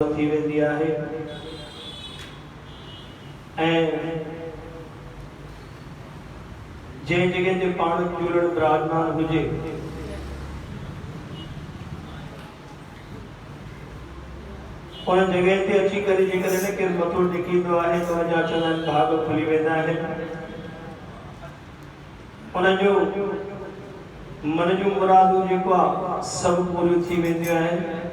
थी वेंदी आहे ऐं जंहिं जगह ते पाण झूलण विराजमान हुजे उन जगह ते अची करे जेकॾहिं न केरु मथो टेकींदो आहे त अञा चवंदा आहिनि भाग खुली वेंदा आहिनि। उनजो मन जूं मुरादूं जेको आहे सभु पूरियूं थी वेंदियूं आहिनि।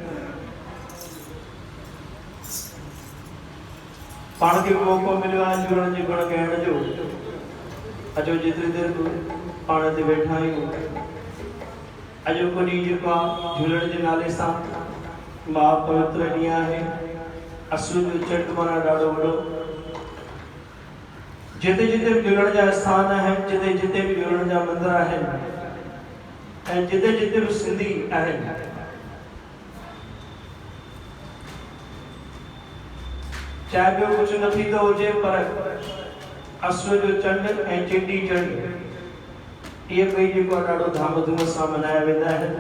पाण खे मौक़ो मिलियो आहे झूलण जे गुण ॻाइण जो। अचो जेतिरी देरि पाण ते वेठा आहियूं अॼु को ॾींहुं जेको आहे झूलण जे नाले सां महापवित्र ॾींहुं आहे। असुर जो चंड माना ॾाढो वॾो। जिते जिते बि झूलण जा स्थान आहिनि, जिते जिते बि झूलण जा मंदर आहिनि ऐं जिते जिते बि सिंधी आहिनि, चाहे ॿियो कुझु न थींदो हुजे पर असुर जो चंड ऐं चेटी चंड इहे ॿई जेको आहे ॾाढो धाम धूम सां मल्हाया वेंदा आहिनि।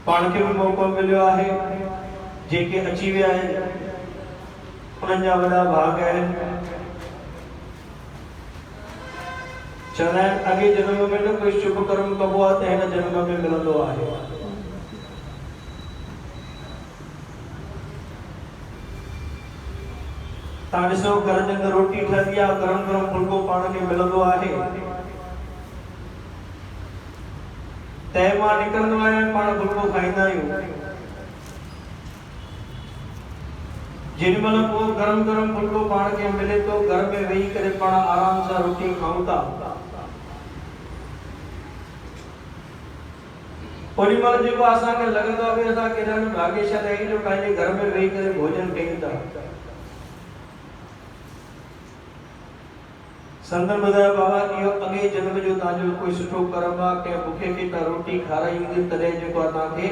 पाण खे बि मौक़ो मिलियो आहे, जेके अची विया आहिनि उन्हनि जा वॾा भाग आहिनि। चवंदा आहिनि अॻे जन्म में न कोई शुभ कर्म कबो आहे त हिन जन्म में मिलंदो आहे। तव्हां ॾिसो घर जे अंदरि रोटी ठहंदी आहे, गरम गरम फुल्को पाण खे मिलंदो आहे, तंहिं मां निकिरंदो आहे पाण फुल्को खाईंदा आहियूं। जेॾी महिल पोइ गरम गरम फुल्को पाण खे मिले थो, घर में वेही करे पाण आराम सां रोटी खाऊं था, ओॾी महिल जेको असांखे लॻंदो आहे भई असां केॾा न भाग्यशाली आहियूं जो पंहिंजे घर में वेही करे भोजन कयूं था। संतन ॿुधायो बाबा इहो अॻे जन्म जो तव्हांजो कोई सुठो कर्म आहे, कंहिं बुखे खे तव्हां रोटी खाराई हूंदी तॾहिं जेको आहे तव्हांखे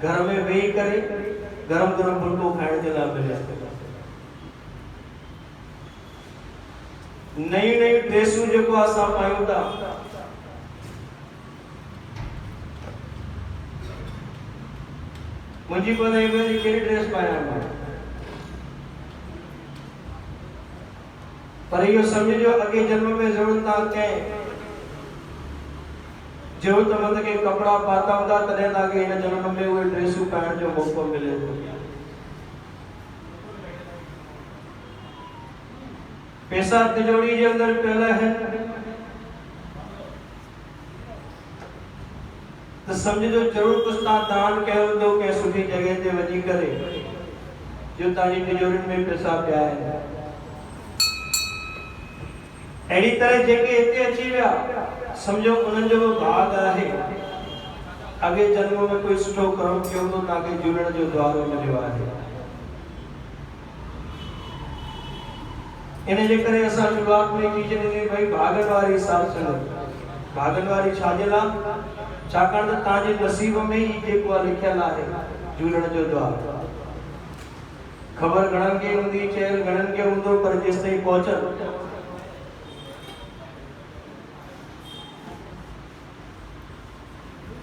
घर में वेही करे गरम गरम फुल्को खाइण जे लाइ मिलिया। नयूं नयूं ड्रेसूं जेको असां पायूं था, मुंहिंजी पता कहिड़ी ड्रेस पायां मां, पर इहो समझो अॻे जन्म में ज़रूर तव्हां कंहिं ज़रूरतमंद खे कपिड़ा पाता हूंदा तॾहिं तव्हांखे हिन जन्म में उहे ड्रेसूं पाइण जो मौक़ो मिले थो। पैसा तिजोरी जे अंदरि पियल आहिनि त समझो ज़रूर कुझु तव्हां दान कयो हूंदो कंहिं सुठी जॻह ते वञी करे जो तव्हांजी तिजोरियुनि में पैसा पिया आहिनि। अहिड़ी तरह जेके हिते अची विया समझो उन्हनि जो बि भाग आहे। अॻे जन्म में कोई सुठो कर्म कयो हूंदो, तव्हांखे झूलण जो द्वारो मिलियो आहे। इन जे करे असां शुरूआत में चई छॾींदी भई भागनि वारी साल चलो। भागनि वारी छाजे लाइ? छाकाणि त तव्हांजे नसीब में ई जेको आहे लिखियलु आहे झूलण जो द्वार। ख़बर घणनि खे हूंदी, चयल घणनि खे हूंदो, पर जेसि ताईं पहुचनि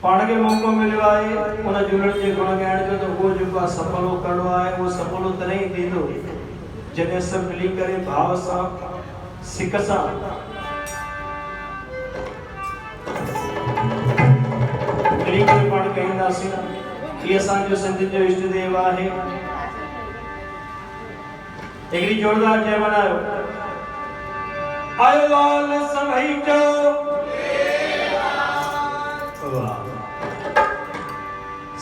पाण खे मौक़ो मिलियो आहे उन झूलण जे गुण ॻाइण जो, त उहो जेको आहे सफलो करिणो आहे। उहो सफलो तॾहिं ई थींदो जॾहिं सभु मिली करे भाव सां सिक सां मिली करे पाण कईंदासीं। इहे असांजो सिंधियुनि जो इष्ट देव आहे। हिकिड़ी जोरदार जय मनायो। आयो लाल सभई जो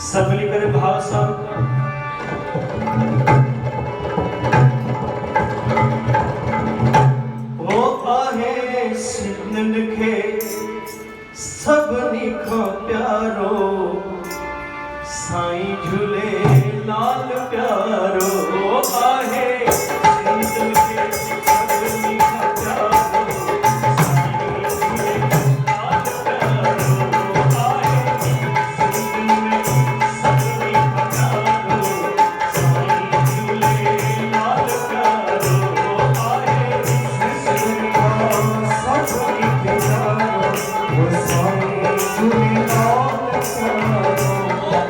सब मिली करे भाव सां वो आहे सिंधियुनि खे सभिनी खां प्यारो साईं झूलेलाल प्यारो आहे। सिंधियुनि खे सभिनी खां प्यारो Swami Jai Lal Swami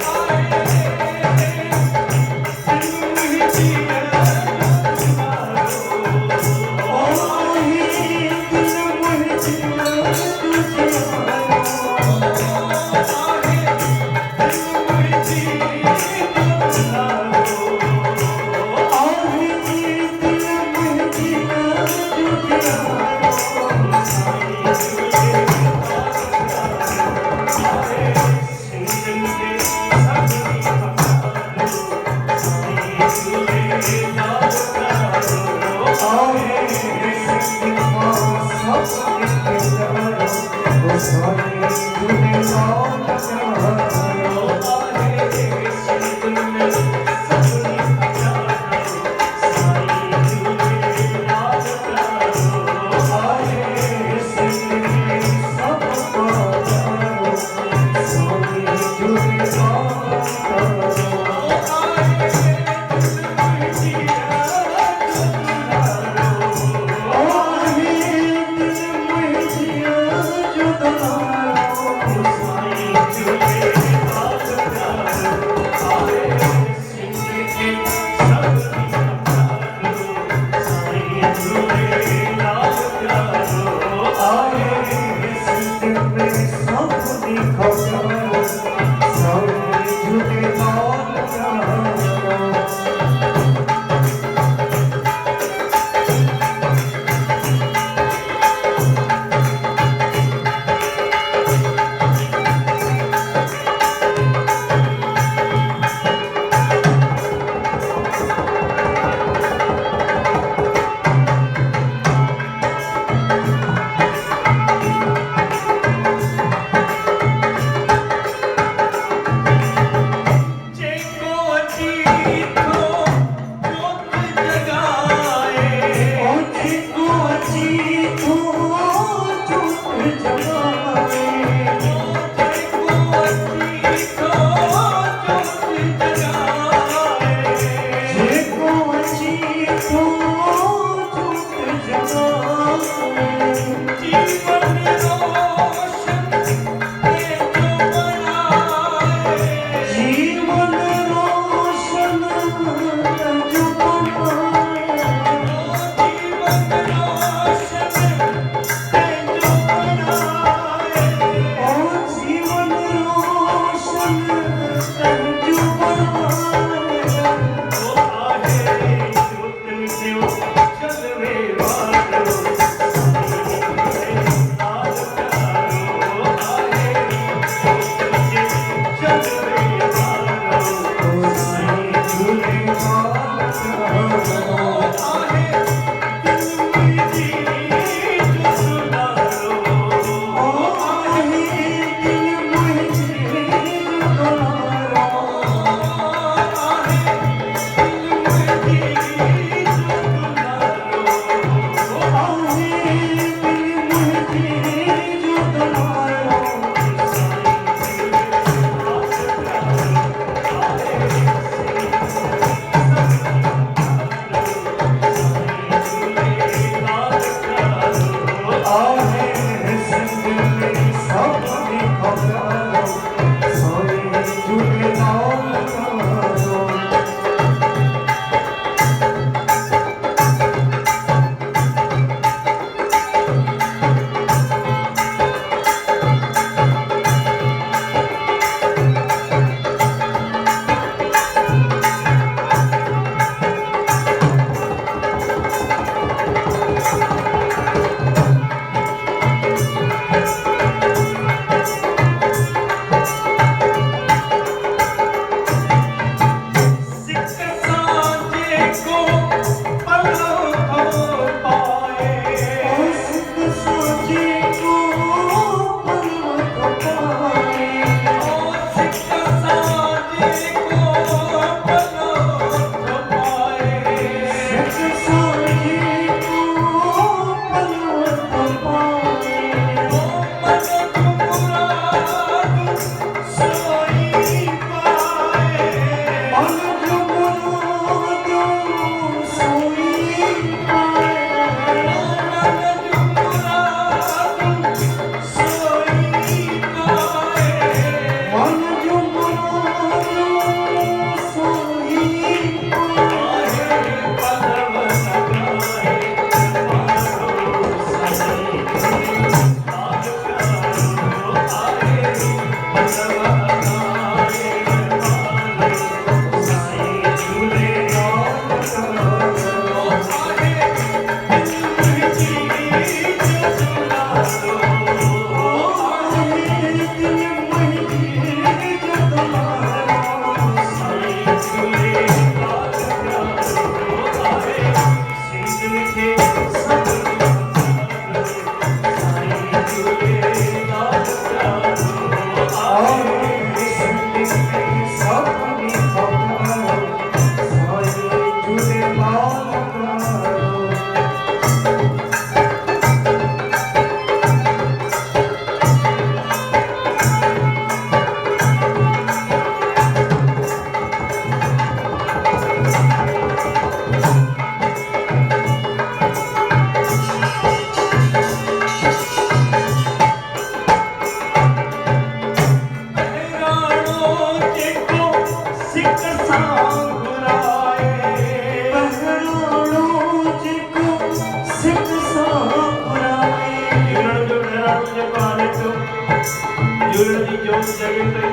जोत जगे कई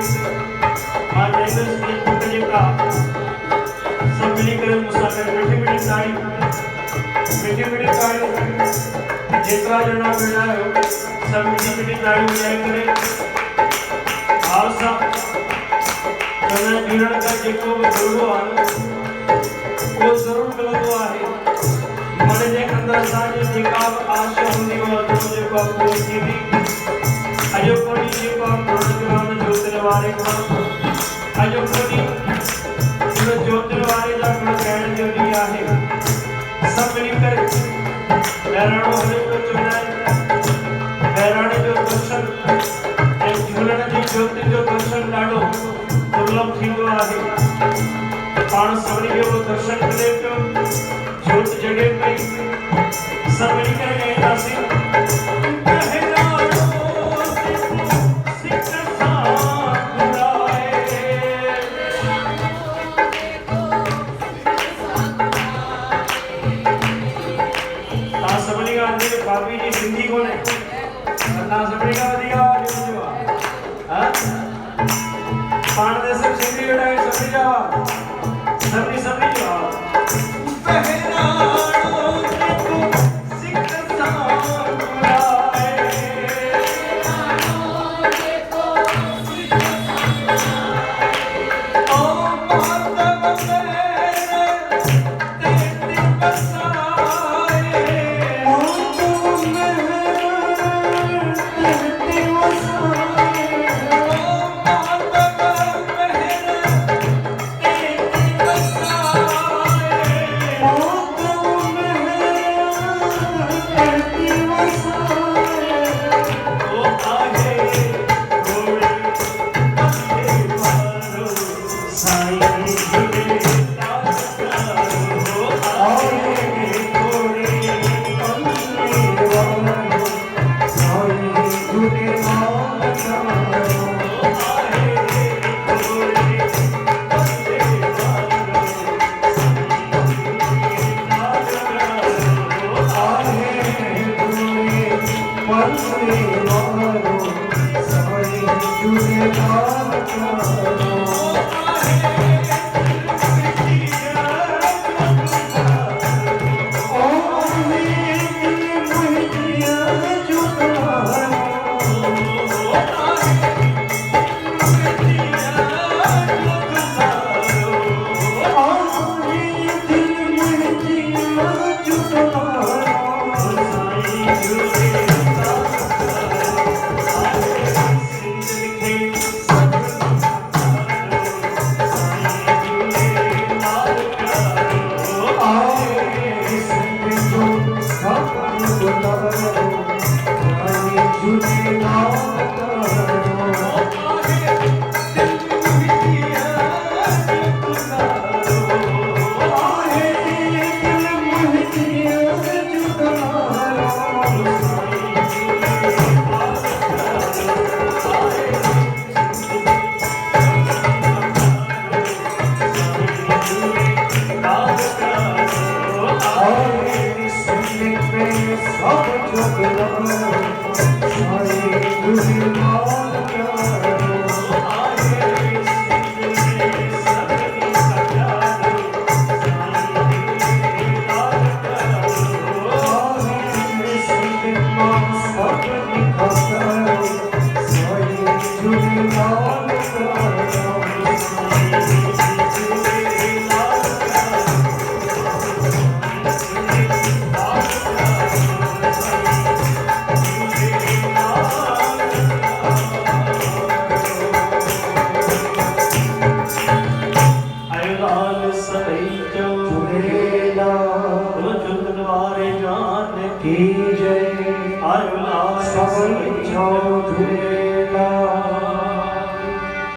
मां जंगल से पुट जेका सब मिली करे मुसाफिर मीठी मीठी ताड़ी जेतरा जना बिड़ायो सब मीठी ताड़ी बजाए करे खालसा चना जीरण का जेको गुरु आनो वो जरूर मिलंदो आहे मन जे अंदर सां जेका आशा हूंदी हो जेको पूरी थींदी अजो कोनी जेको प्रोग्राम जोतन वारे खां अजो कोनी उन जोतन वारे जा गुण कहण जरूरी आहे सब मिली करे बहिराणो हले तो चवंदा बहिराणे जो दर्शन ऐं झूलण जी ज्योति जो दर्शन ॾाढो दुर्लभ थींदो आहे पाण सभिनी खे दर्शन मिले पियो जोत जगे पई सब मिली करे ॻाईंदासीं भाभी जी सिंधी कोने ना सभी का दिया जो हां पाण दे सब सिंधी बेटा सभी जा सभी जो पहरा